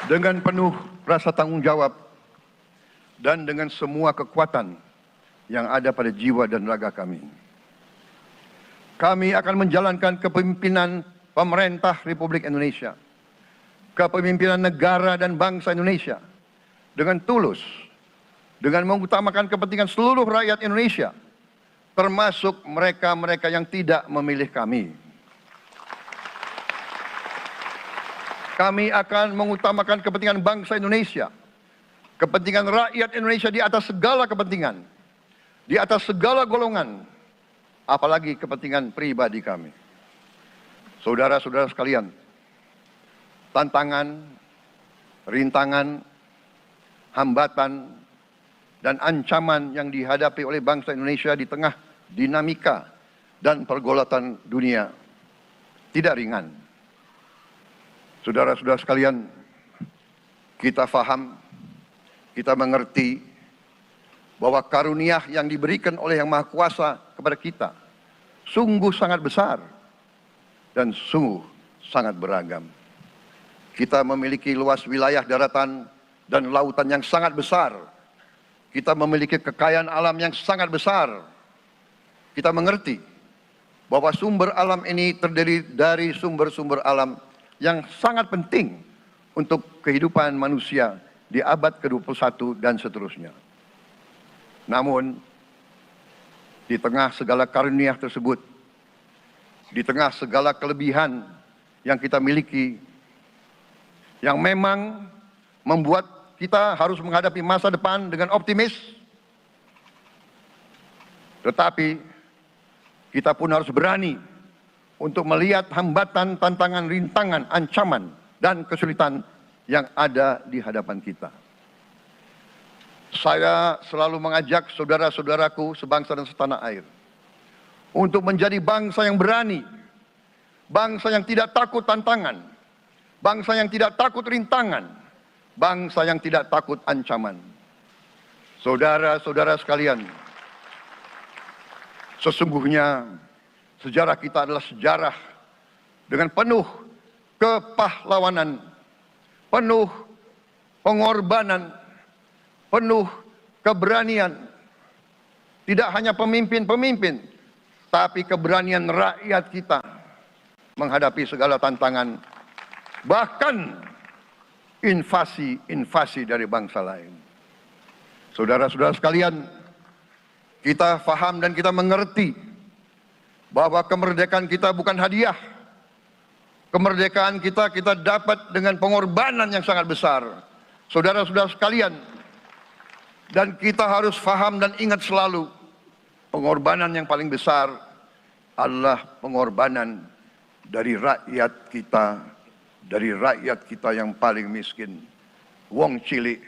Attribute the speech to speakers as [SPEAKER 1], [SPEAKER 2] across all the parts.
[SPEAKER 1] dengan penuh rasa tanggung jawab dan dengan semua kekuatan yang ada pada jiwa dan raga kami. Kami akan menjalankan kepemimpinan pemerintah Republik Indonesia, kepemimpinan negara dan bangsa Indonesia dengan tulus, dengan mengutamakan kepentingan seluruh rakyat Indonesia, termasuk mereka-mereka yang tidak memilih kami. Kami akan mengutamakan kepentingan bangsa Indonesia, kepentingan rakyat Indonesia di atas segala kepentingan, di atas segala golongan, apalagi kepentingan pribadi kami. Saudara-saudara sekalian, tantangan, rintangan, hambatan, dan ancaman yang dihadapi oleh bangsa Indonesia di tengah dinamika dan pergolatan dunia tidak ringan. Saudara-saudara sekalian, kita faham, kita mengerti bahwa karunia yang diberikan oleh Yang Maha Kuasa kepada kita sungguh sangat besar dan sungguh sangat beragam. Kita memiliki luas wilayah daratan dan lautan yang sangat besar. Kita memiliki kekayaan alam yang sangat besar. Kita mengerti bahwa sumber alam ini terdiri dari sumber-sumber alam yang sangat penting untuk kehidupan manusia di abad ke-21 dan seterusnya. Namun, di tengah segala karunia tersebut, di tengah segala kelebihan yang kita miliki, yang memang membuat kita harus menghadapi masa depan dengan optimis, tetapi kita pun harus berani untuk melihat hambatan, tantangan, rintangan, ancaman, dan kesulitan yang ada di hadapan kita. Saya selalu mengajak saudara-saudaraku sebangsa dan setanah air untuk menjadi bangsa yang berani, bangsa yang tidak takut tantangan, bangsa yang tidak takut rintangan, bangsa yang tidak takut ancaman. Saudara-saudara sekalian, sesungguhnya sejarah kita adalah sejarah dengan penuh kepahlawanan, penuh pengorbanan, penuh keberanian. Tidak hanya pemimpin-pemimpin, tapi keberanian rakyat kita menghadapi segala tantangan, bahkan invasi-invasi dari bangsa lain. Saudara-saudara sekalian, kita faham dan kita mengerti bahwa kemerdekaan kita bukan hadiah. Kemerdekaan kita dapat dengan pengorbanan yang sangat besar. Saudara-saudara sekalian, dan kita harus faham dan ingat selalu, pengorbanan yang paling besar adalah pengorbanan dari rakyat kita yang paling miskin. Wong cilik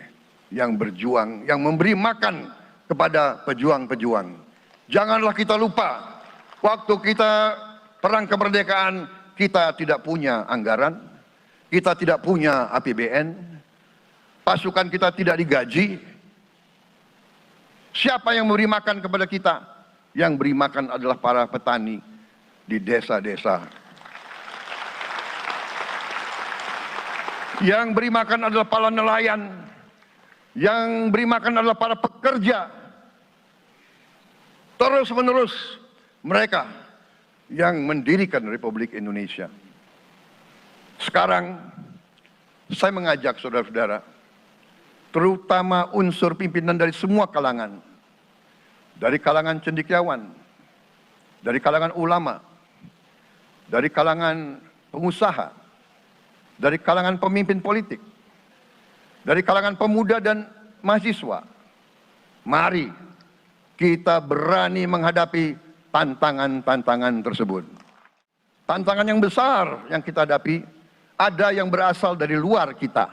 [SPEAKER 1] yang berjuang, yang memberi makan kepada pejuang-pejuang. Janganlah kita lupa, waktu kita perang kemerdekaan, kita tidak punya anggaran, kita tidak punya APBN, pasukan kita tidak digaji. Siapa yang memberi makan kepada kita? Yang beri makan adalah para petani di desa-desa. Yang beri makan adalah para nelayan. Yang beri makan adalah para pekerja. Terus-menerus mereka yang mendirikan Republik Indonesia. Sekarang saya mengajak saudara-saudara, terutama unsur pimpinan dari semua kalangan, dari kalangan cendekiawan, dari kalangan ulama, dari kalangan pengusaha, dari kalangan pemimpin politik, dari kalangan pemuda dan mahasiswa. Mari kita berani menghadapi tantangan-tantangan tersebut. Tantangan yang besar yang kita hadapi ada yang berasal dari luar kita.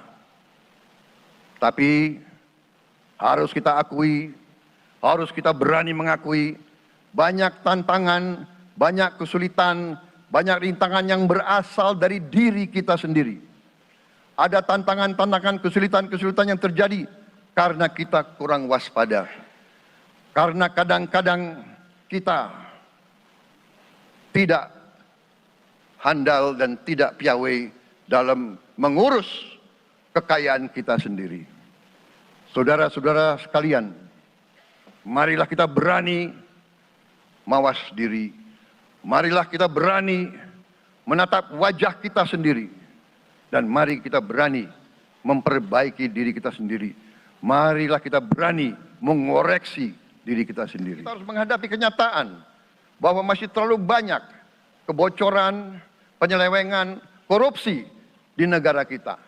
[SPEAKER 1] Tapi harus kita akui, harus kita berani mengakui, banyak tantangan, banyak kesulitan, banyak rintangan yang berasal dari diri kita sendiri. Ada tantangan-tantangan, kesulitan-kesulitan yang terjadi karena kita kurang waspada. Karena kadang-kadang kita tidak handal dan tidak piawai dalam mengurus kekayaan kita sendiri. Saudara-saudara sekalian, marilah kita berani mawas diri. Marilah kita berani menatap wajah kita sendiri. Dan mari kita berani memperbaiki diri kita sendiri. Marilah kita berani mengoreksi diri kita sendiri. Kita harus menghadapi kenyataan bahwa masih terlalu banyak kebocoran, penyelewengan, korupsi di negara kita.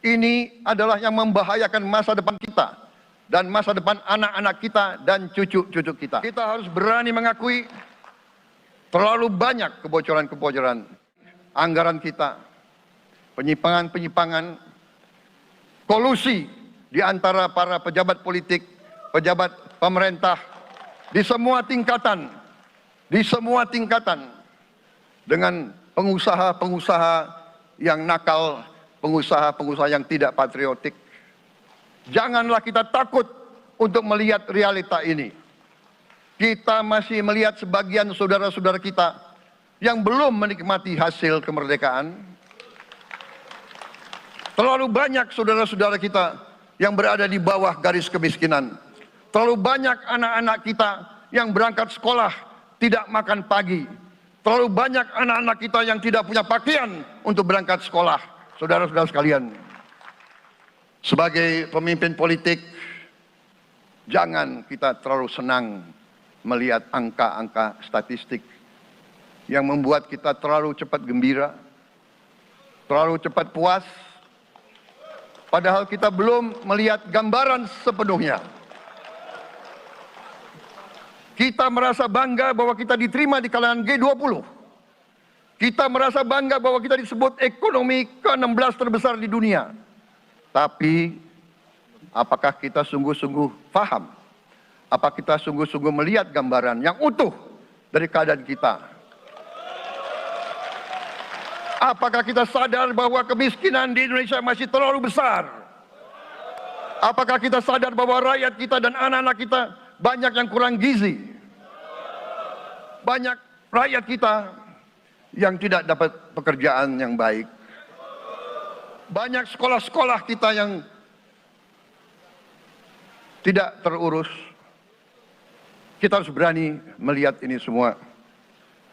[SPEAKER 1] Ini adalah yang membahayakan masa depan kita dan masa depan anak-anak kita dan cucu-cucu kita. Kita harus berani mengakui terlalu banyak kebocoran-kebocoran anggaran kita, penyimpangan-penyimpangan, kolusi di antara para pejabat politik, pejabat pemerintah di semua tingkatan, dengan pengusaha-pengusaha yang nakal, pengusaha-pengusaha yang tidak patriotik. Janganlah kita takut untuk melihat realita ini. Kita masih melihat sebagian saudara-saudara kita yang belum menikmati hasil kemerdekaan. Terlalu banyak saudara-saudara kita yang berada di bawah garis kemiskinan. Terlalu banyak anak-anak kita yang berangkat sekolah tidak makan pagi. Terlalu banyak anak-anak kita yang tidak punya pakaian untuk berangkat sekolah. Saudara-saudara sekalian, sebagai pemimpin politik, jangan kita terlalu senang melihat angka-angka statistik yang membuat kita terlalu cepat gembira, terlalu cepat puas, padahal kita belum melihat gambaran sepenuhnya. Kita merasa bangga bahwa kita diterima di kalangan G20. Kita merasa bangga bahwa kita disebut ekonomi ke-16 terbesar di dunia. Tapi, apakah kita sungguh-sungguh paham? Apakah kita sungguh-sungguh melihat gambaran yang utuh dari keadaan kita? Apakah kita sadar bahwa kemiskinan di Indonesia masih terlalu besar? Apakah kita sadar bahwa rakyat kita dan anak-anak kita banyak yang kurang gizi? Banyak rakyat kita yang tidak dapat pekerjaan yang baik. Banyak sekolah-sekolah kita yang tidak terurus. Kita harus berani melihat ini semua.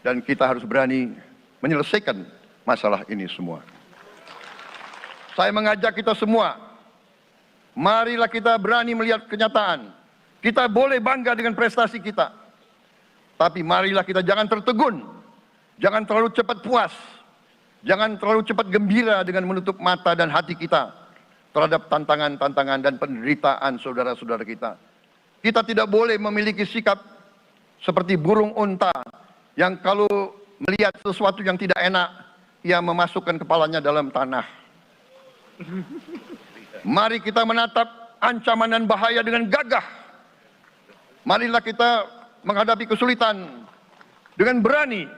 [SPEAKER 1] Dan kita harus berani menyelesaikan masalah ini semua. Saya mengajak kita semua, marilah kita berani melihat kenyataan. Kita boleh bangga dengan prestasi kita. Tapi marilah kita jangan tertegun. Jangan terlalu cepat puas. Jangan terlalu cepat gembira dengan menutup mata dan hati kita terhadap tantangan-tantangan dan penderitaan saudara-saudara kita. Kita tidak boleh memiliki sikap seperti burung unta yang kalau melihat sesuatu yang tidak enak, ia memasukkan kepalanya dalam tanah. Mari kita menatap ancaman dan bahaya dengan gagah. Marilah kita menghadapi kesulitan dengan berani.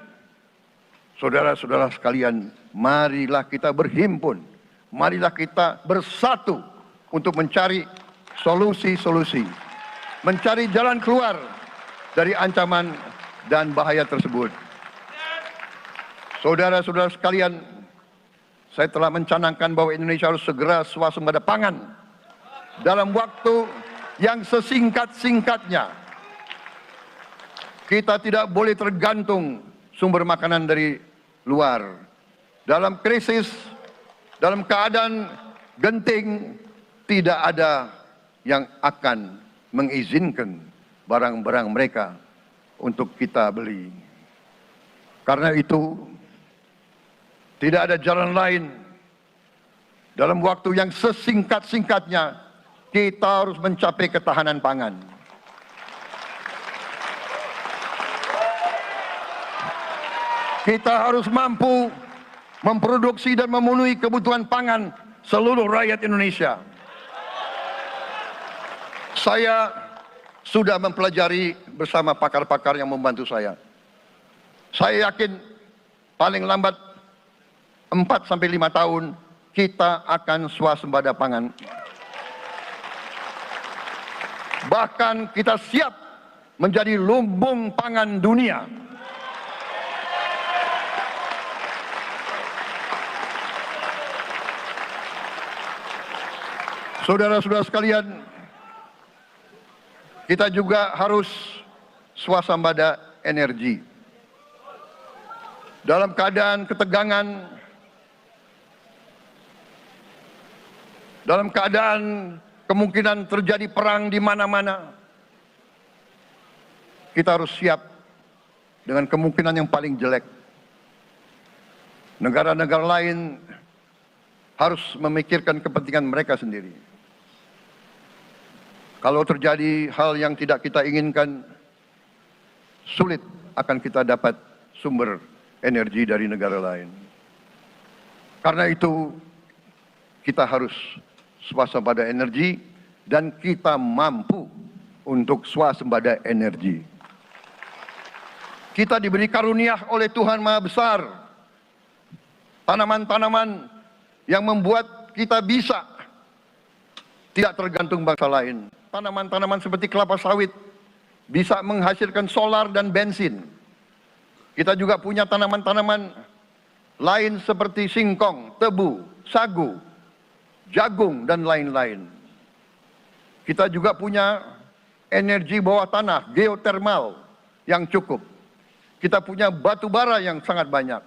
[SPEAKER 1] Saudara-saudara sekalian, marilah kita berhimpun, marilah kita bersatu untuk mencari solusi-solusi, mencari jalan keluar dari ancaman dan bahaya tersebut. Saudara-saudara sekalian, saya telah mencanangkan bahwa Indonesia harus segera swasembada pangan dalam waktu yang sesingkat-singkatnya. Kita tidak boleh tergantung sumber makanan dari luar. Dalam krisis, dalam keadaan genting, tidak ada yang akan mengizinkan barang-barang mereka untuk kita beli. Karena itu, tidak ada jalan lain. Dalam waktu yang sesingkat-singkatnya, kita harus mencapai ketahanan pangan. Kita harus mampu memproduksi dan memenuhi kebutuhan pangan seluruh rakyat Indonesia. Saya sudah mempelajari bersama pakar-pakar yang membantu saya. Saya yakin paling lambat 4 sampai 5 tahun kita akan swasembada pangan. Bahkan kita siap menjadi lumbung pangan dunia. Saudara-saudara sekalian, kita juga harus swasembada energi. Dalam keadaan ketegangan, dalam keadaan kemungkinan terjadi perang di mana-mana, kita harus siap dengan kemungkinan yang paling jelek. Negara-negara lain harus memikirkan kepentingan mereka sendiri. Kalau terjadi hal yang tidak kita inginkan, sulit akan kita dapat sumber energi dari negara lain. Karena itu, kita harus swasembada energi dan kita mampu untuk swasembada energi. Kita diberi karunia oleh Tuhan Maha Besar, tanaman-tanaman yang membuat kita bisa tidak tergantung bangsa lain. Tanaman-tanaman seperti kelapa sawit bisa menghasilkan solar dan bensin. Kita juga punya tanaman-tanaman lain seperti singkong, tebu, sagu, jagung, dan lain-lain. Kita juga punya energi bawah tanah, geotermal yang cukup. Kita punya batu bara yang sangat banyak.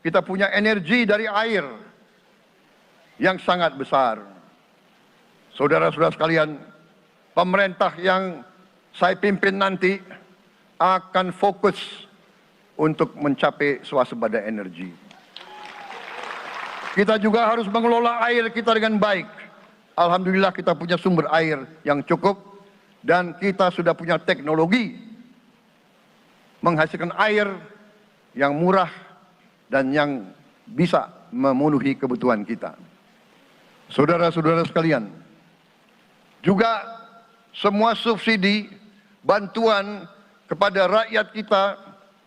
[SPEAKER 1] Kita punya energi dari air yang sangat besar. Saudara-saudara sekalian, pemerintah yang saya pimpin nanti akan fokus untuk mencapai swasembada energi. Kita juga harus mengelola air kita dengan baik. Alhamdulillah kita punya sumber air yang cukup dan kita sudah punya teknologi menghasilkan air yang murah dan yang bisa memenuhi kebutuhan kita. Saudara-saudara sekalian, juga semua subsidi, bantuan kepada rakyat kita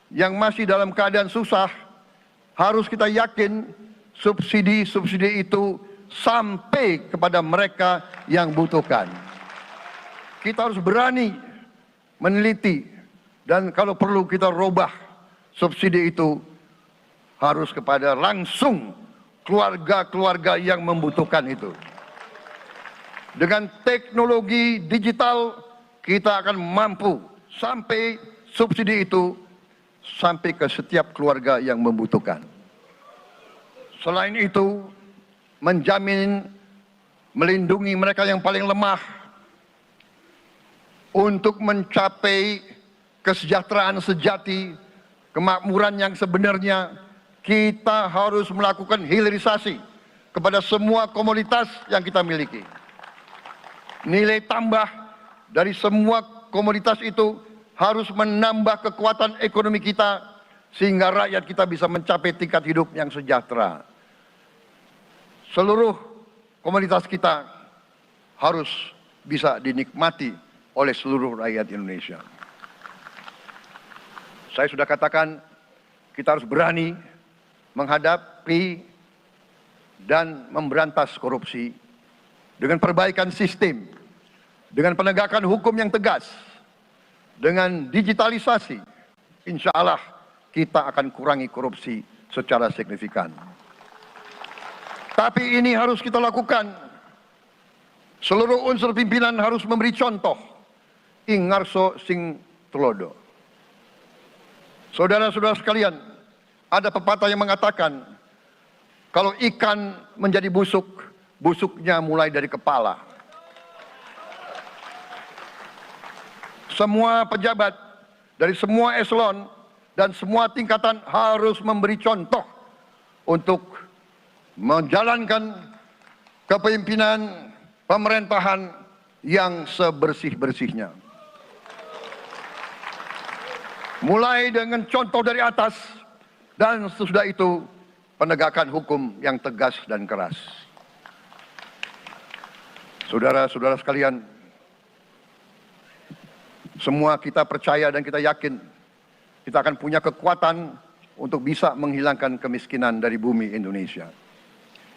[SPEAKER 1] yang masih dalam keadaan susah, harus kita yakin subsidi-subsidi itu sampai kepada mereka yang butuhkan. Kita harus berani meneliti dan kalau perlu kita robah subsidi itu harus kepada langsung keluarga-keluarga yang membutuhkan itu. Dengan teknologi digital kita akan mampu sampai subsidi itu sampai ke setiap keluarga yang membutuhkan. Selain itu, menjamin melindungi mereka yang paling lemah untuk mencapai kesejahteraan sejati, kemakmuran yang sebenarnya. Kita harus melakukan hilirisasi kepada semua komoditas yang kita miliki. Nilai tambah dari semua komoditas itu harus menambah kekuatan ekonomi kita sehingga rakyat kita bisa mencapai tingkat hidup yang sejahtera. Seluruh komoditas kita harus bisa dinikmati oleh seluruh rakyat Indonesia. Saya sudah katakan kita harus berani menghadapi dan memberantas korupsi dengan perbaikan sistem, dengan penegakan hukum yang tegas, dengan digitalisasi. Insya Allah kita akan kurangi korupsi secara signifikan. Tapi ini harus kita lakukan. Seluruh unsur pimpinan harus memberi contoh. Ingarso sing tulodo. Saudara-saudara sekalian, ada pepatah yang mengatakan, kalau ikan menjadi busuk, busuknya mulai dari kepala. Semua pejabat dari semua eselon dan semua tingkatan harus memberi contoh untuk menjalankan kepemimpinan pemerintahan yang sebersih-bersihnya. Mulai dengan contoh dari atas, dan sesudah itu penegakan hukum yang tegas dan keras. Saudara-saudara sekalian, semua kita percaya dan kita yakin kita akan punya kekuatan untuk bisa menghilangkan kemiskinan dari bumi Indonesia.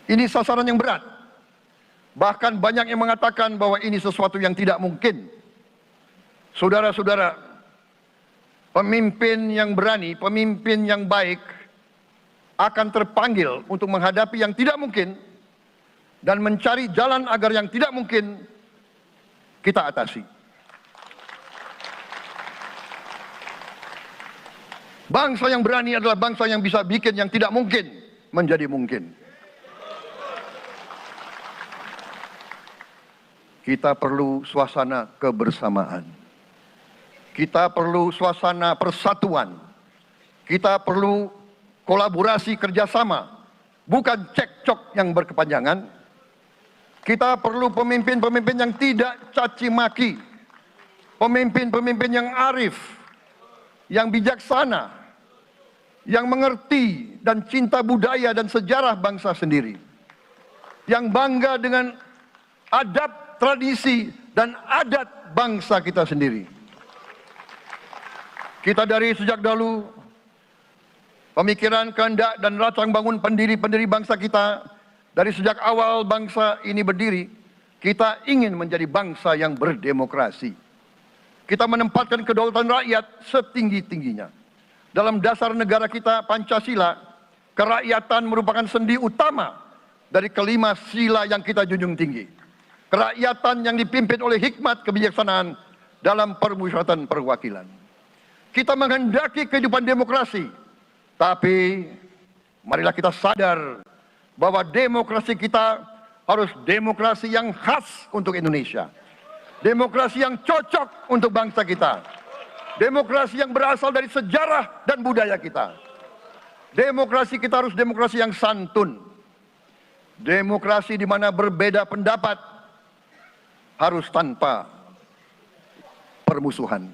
[SPEAKER 1] Ini sasaran yang berat. Bahkan banyak yang mengatakan bahwa ini sesuatu yang tidak mungkin. Saudara-saudara, pemimpin yang berani, pemimpin yang baik akan terpanggil untuk menghadapi yang tidak mungkin dan mencari jalan agar yang tidak mungkin kita atasi. Bangsa yang berani adalah bangsa yang bisa bikin yang tidak mungkin menjadi mungkin. Kita perlu suasana kebersamaan. Kita perlu suasana persatuan. Kita perlu kolaborasi kerjasama, bukan cekcok yang berkepanjangan. Kita perlu pemimpin-pemimpin yang tidak caci maki, pemimpin-pemimpin yang arif, yang bijaksana, yang mengerti dan cinta budaya dan sejarah bangsa sendiri, yang bangga dengan adab, tradisi, dan adat bangsa kita sendiri. Kita dari sejak dahulu, pemikiran, kehendak, dan rancang bangun pendiri-pendiri bangsa kita, dari sejak awal bangsa ini berdiri, kita ingin menjadi bangsa yang berdemokrasi. Kita menempatkan kedaulatan rakyat setinggi-tingginya. Dalam dasar negara kita, Pancasila, kerakyatan merupakan sendi utama dari kelima sila yang kita junjung tinggi. Kerakyatan yang dipimpin oleh hikmat kebijaksanaan dalam permusyawaratan perwakilan. Kita menghendaki kehidupan demokrasi, tapi marilah kita sadar bahwa demokrasi kita harus demokrasi yang khas untuk Indonesia. Demokrasi yang cocok untuk bangsa kita. Demokrasi yang berasal dari sejarah dan budaya kita. Demokrasi kita harus demokrasi yang santun. Demokrasi di mana berbeda pendapat harus tanpa permusuhan.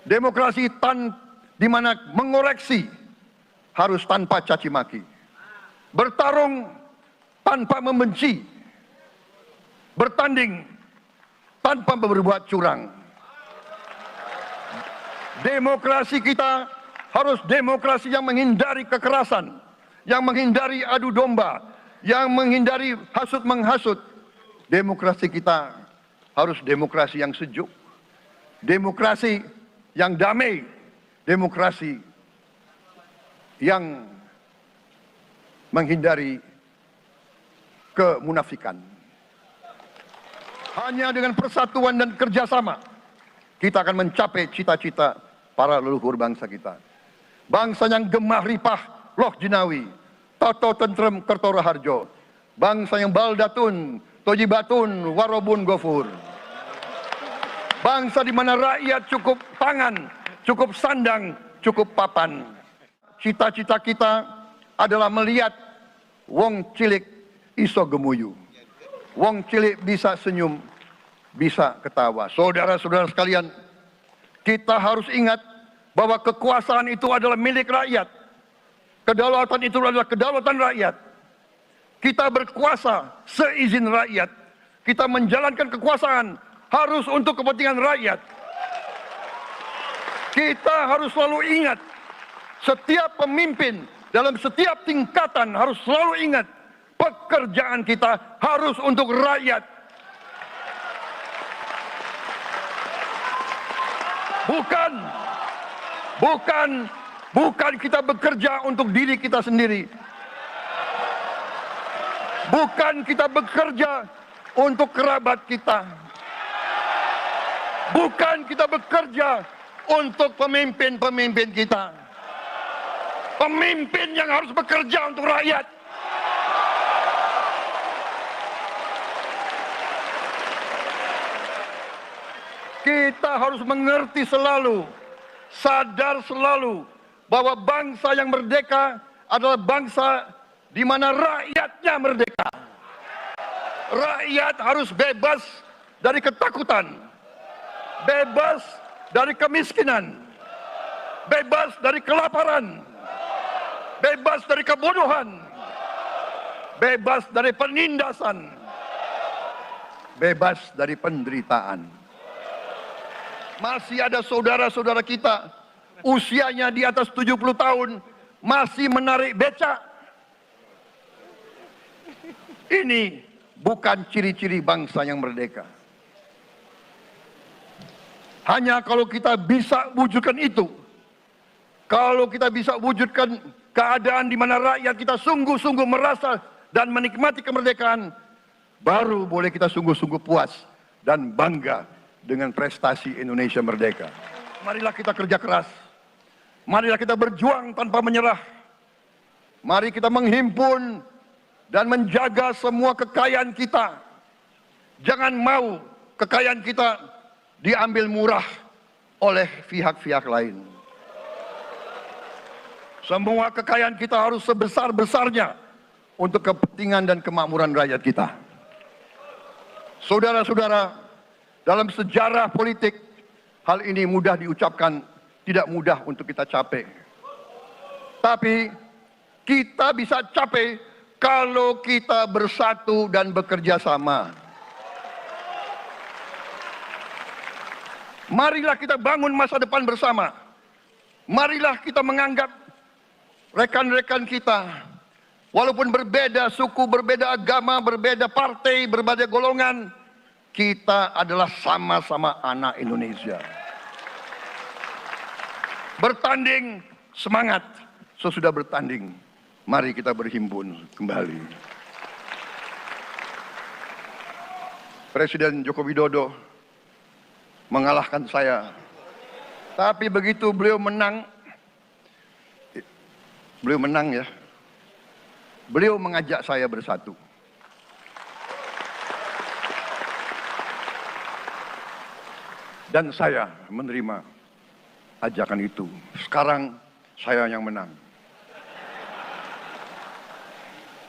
[SPEAKER 1] Demokrasi di mana mengoreksi harus tanpa caci maki. Bertarung tanpa membenci. Bertanding tanpa berbuat curang. Demokrasi kita harus demokrasi yang menghindari kekerasan, yang menghindari adu domba, yang menghindari hasut menghasut. Demokrasi kita harus demokrasi yang sejuk, demokrasi yang damai, demokrasi yang menghindari kemunafikan. Hanya dengan persatuan dan kerjasama kita akan mencapai cita-cita para leluhur bangsa kita. Bangsa yang gemah ripah loh jinawi, toto tentrem kerto raharjo. Bangsa yang baldatun, tojibatun, warobun gofur. Bangsa di mana rakyat cukup pangan, cukup sandang, cukup papan. Cita-cita kita adalah melihat wong cilik iso gemuyu. Wong cilik bisa senyum, bisa ketawa. Saudara-saudara sekalian, kita harus ingat bahwa kekuasaan itu adalah milik rakyat. Kedaulatan itu adalah kedaulatan rakyat. Kita berkuasa seizin rakyat. Kita menjalankan kekuasaan harus untuk kepentingan rakyat. Kita harus selalu ingat, setiap pemimpin dalam setiap tingkatan harus selalu ingat, pekerjaan kita harus untuk rakyat. Bukan kita bekerja untuk diri kita sendiri. Bukan kita bekerja untuk kerabat kita. Bukan kita bekerja untuk pemimpin-pemimpin kita. Pemimpin yang harus bekerja untuk rakyat. Kita harus mengerti selalu, sadar selalu bahwa bangsa yang merdeka adalah bangsa di mana rakyatnya merdeka. Rakyat harus bebas dari ketakutan, bebas dari kemiskinan, bebas dari kelaparan, bebas dari kebodohan, bebas dari penindasan, bebas dari penderitaan. Masih ada saudara-saudara kita usianya di atas 70 tahun masih menarik becak. Ini bukan ciri-ciri bangsa yang merdeka. Hanya kalau kita bisa wujudkan itu, kalau kita bisa wujudkan keadaan di mana rakyat kita sungguh-sungguh merasa dan menikmati kemerdekaan, baru boleh kita sungguh-sungguh puas dan bangga dengan prestasi Indonesia merdeka. Marilah kita kerja keras. Marilah kita berjuang tanpa menyerah. Mari kita menghimpun dan menjaga semua kekayaan kita. Jangan mau kekayaan kita diambil murah oleh pihak-pihak lain. Semua kekayaan kita harus sebesar-besarnya untuk kepentingan dan kemakmuran rakyat kita. Saudara-saudara, dalam sejarah politik, hal ini mudah diucapkan, tidak mudah untuk kita capai. Tapi kita bisa capai kalau kita bersatu dan bekerja sama. Marilah kita bangun masa depan bersama. Marilah kita menganggap rekan-rekan kita, walaupun berbeda suku, berbeda agama, berbeda partai, berbeda golongan, kita adalah sama-sama anak Indonesia. Bertanding, semangat. Sesudah bertanding, mari kita berhimpun kembali. Presiden Joko Widodo mengalahkan saya. Tapi begitu beliau menang ya, beliau mengajak saya bersatu. Dan saya menerima ajakan itu. Sekarang saya yang menang.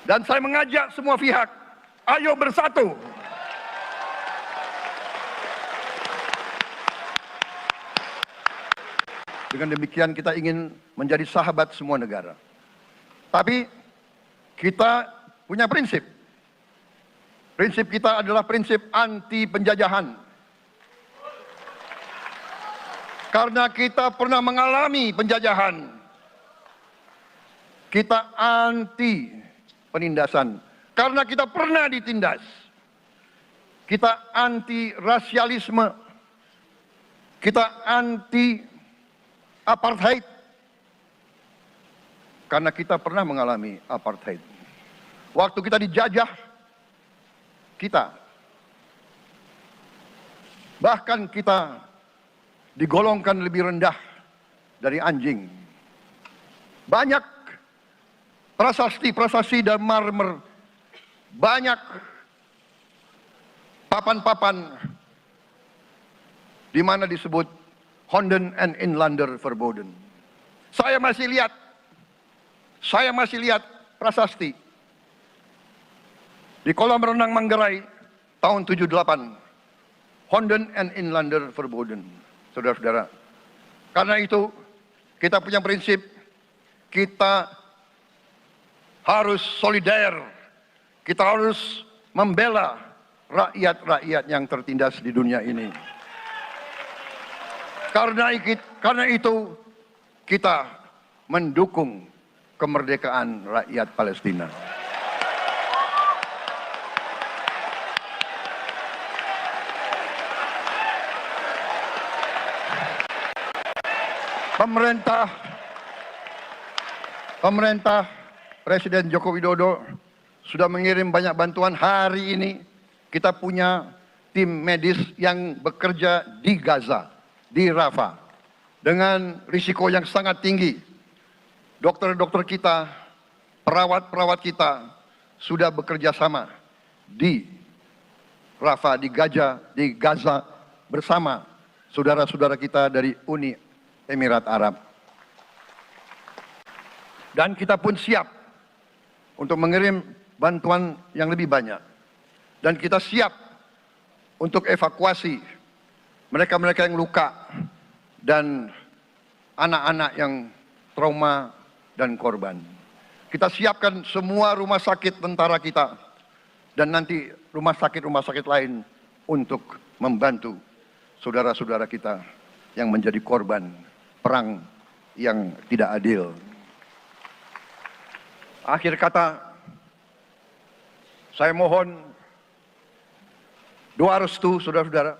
[SPEAKER 1] Dan saya mengajak semua pihak, ayo bersatu. Dengan demikian kita ingin menjadi sahabat semua negara. Tapi kita punya prinsip. Prinsip kita adalah prinsip anti penjajahan. Karena kita pernah mengalami penjajahan. Kita anti penindasan. Karena kita pernah ditindas. Kita anti rasialisme. Kita anti apartheid. Karena kita pernah mengalami apartheid. Waktu kita dijajah, bahkan kita digolongkan lebih rendah dari anjing. Banyak prasasti dan marmer, banyak papan-papan di mana disebut Honden and Inlander Verboden. Saya masih lihat prasasti di kolam renang Manggarai tahun 78. Honden and Inlander Verboden. Saudara-saudara, karena itu kita punya prinsip, kita harus solider, kita harus membela rakyat-rakyat yang tertindas di dunia ini. Karena itu kita mendukung kemerdekaan rakyat Palestina. Pemerintah Presiden Joko Widodo sudah mengirim banyak bantuan. Hari ini kita punya tim medis yang bekerja di Gaza, di Rafah, dengan risiko yang sangat tinggi. Dokter-dokter kita, perawat-perawat kita sudah bekerja sama di Rafah, di Gaza bersama saudara-saudara kita dari Uni Emirat Arab. Dan kita pun siap untuk mengirim bantuan yang lebih banyak. Dan kita siap untuk evakuasi mereka-mereka yang luka dan anak-anak yang trauma dan korban. Kita siapkan semua rumah sakit tentara kita dan nanti rumah sakit lain untuk membantu saudara-saudara kita yang menjadi korban perang yang tidak adil. Akhir kata, saya mohon doa restu saudara-saudara.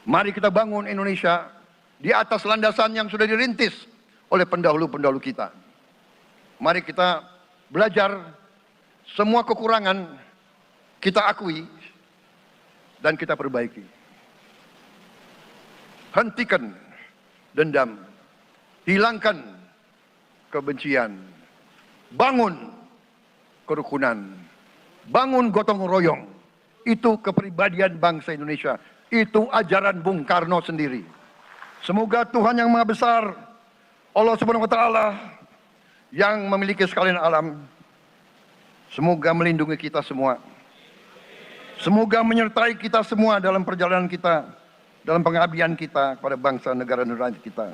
[SPEAKER 1] Mari kita bangun Indonesia di atas landasan yang sudah dirintis oleh pendahulu-pendahulu kita. Mari kita belajar semua kekurangan kita akui dan kita perbaiki. Hentikan dendam, hilangkan kebencian, bangun kerukunan, bangun gotong royong. Itu kepribadian bangsa Indonesia. Itu ajaran Bung Karno sendiri. Semoga Tuhan yang Maha Besar, Allah Subhanahu wa Ta'ala, yang memiliki sekalian alam, semoga melindungi kita semua. Semoga menyertai kita semua dalam perjalanan kita, dalam pengabdian kita kepada bangsa negara dan rakyat kita.